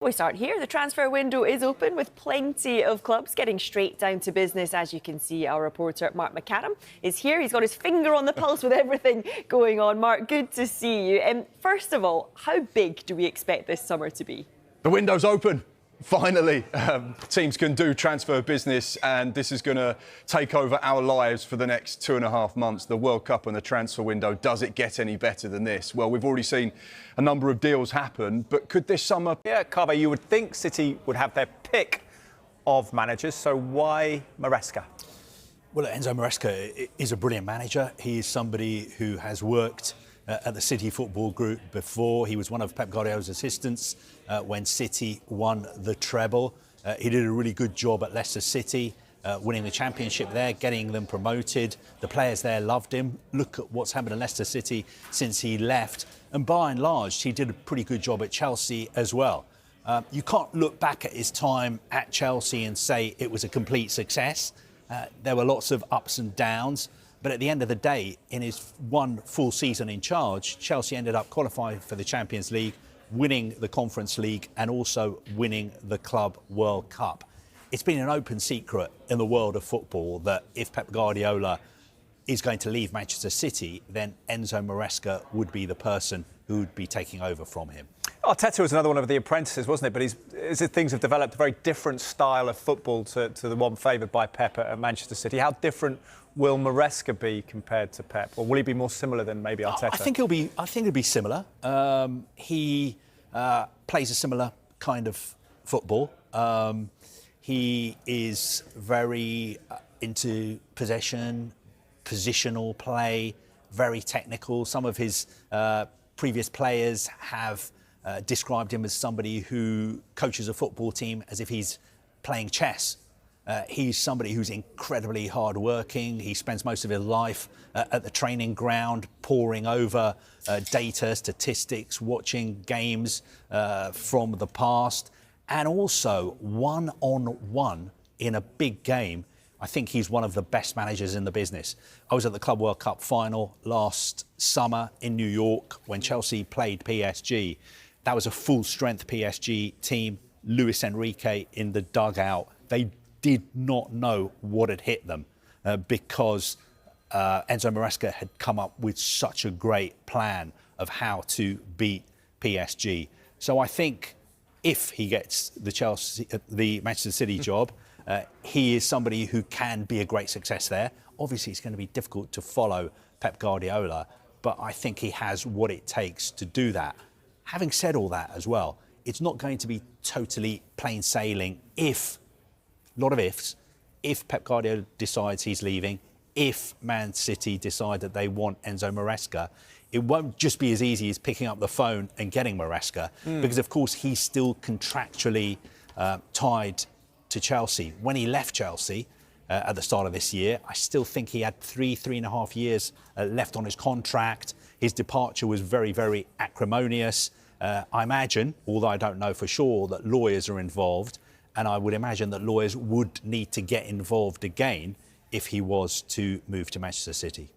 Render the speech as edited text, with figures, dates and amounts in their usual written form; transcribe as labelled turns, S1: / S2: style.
S1: We start here. The transfer window is open with plenty of clubs getting straight down to business. As you can see, our reporter Mark McAdam is here. He's got his finger on the pulse with everything going on. Mark, good to see you. First of all, how big do we expect this summer to be?
S2: The window's open. Finally, teams can do transfer business, and this is going to take over our lives for the next 2.5 months. The World Cup and the transfer window. Does it get any better than this? Well, we've already seen a number of deals happen, but could this summer...
S3: Yeah, Carver, you would think City would have their pick of managers, so why Maresca?
S4: Well, Enzo Maresca is a brilliant manager. He is somebody who has worked at the City Football Group before. He was one of Pep Guardiola's assistants when City won the treble. He did a really good job at Leicester City, winning the championship there, getting them promoted. The players there loved him. Look at what's happened at Leicester City since he left. And by and large, he did a pretty good job at Chelsea as well. You can't look back at his time at Chelsea and say it was a complete success. There were lots of ups and downs. But at the end of the day, in his one full season in charge, Chelsea ended up qualifying for the Champions League, winning the Conference League and also winning the Club World Cup. It's been an open secret in the world of football that if Pep Guardiola is going to leave Manchester City, then Enzo Maresca would be the person who would be taking over from him.
S3: Arteta was another one of the apprentices, wasn't it? But things have developed a very different style of football to the one favoured by Pep at Manchester City. How different will Maresca be compared to Pep, or will he be more similar than maybe Arteta?
S4: I think he'll be similar. He plays a similar kind of football. He is very into possession, positional play, very technical. Some of his previous players have described him as somebody who coaches a football team as if he's playing chess. He's somebody who's incredibly hard-working. He spends most of his life at the training ground, poring over data, statistics, watching games from the past, and also one-on-one in a big game. I think he's one of the best managers in the business. I was at the Club World Cup final last summer in New York when Chelsea played PSG. That was a full-strength PSG team. Luis Enrique in the dugout. They did not know what had hit them because Enzo Maresca had come up with such a great plan of how to beat PSG. So I think if he gets the Manchester City job, he is somebody who can be a great success there. Obviously, it's going to be difficult to follow Pep Guardiola, but I think he has what it takes to do that. Having said all that as well, it's not going to be totally plain sailing if, a lot of ifs, if Pep Guardiola decides he's leaving, if Man City decide that they want Enzo Maresca, it won't just be as easy as picking up the phone and getting Maresca, because of course he's still contractually tied to Chelsea. When he left Chelsea at the start of this year, I still think he had 3.5 years left on his contract. His departure was very, very acrimonious. I imagine, although I don't know for sure, that lawyers are involved, and I would imagine that lawyers would need to get involved again if he was to move to Manchester City.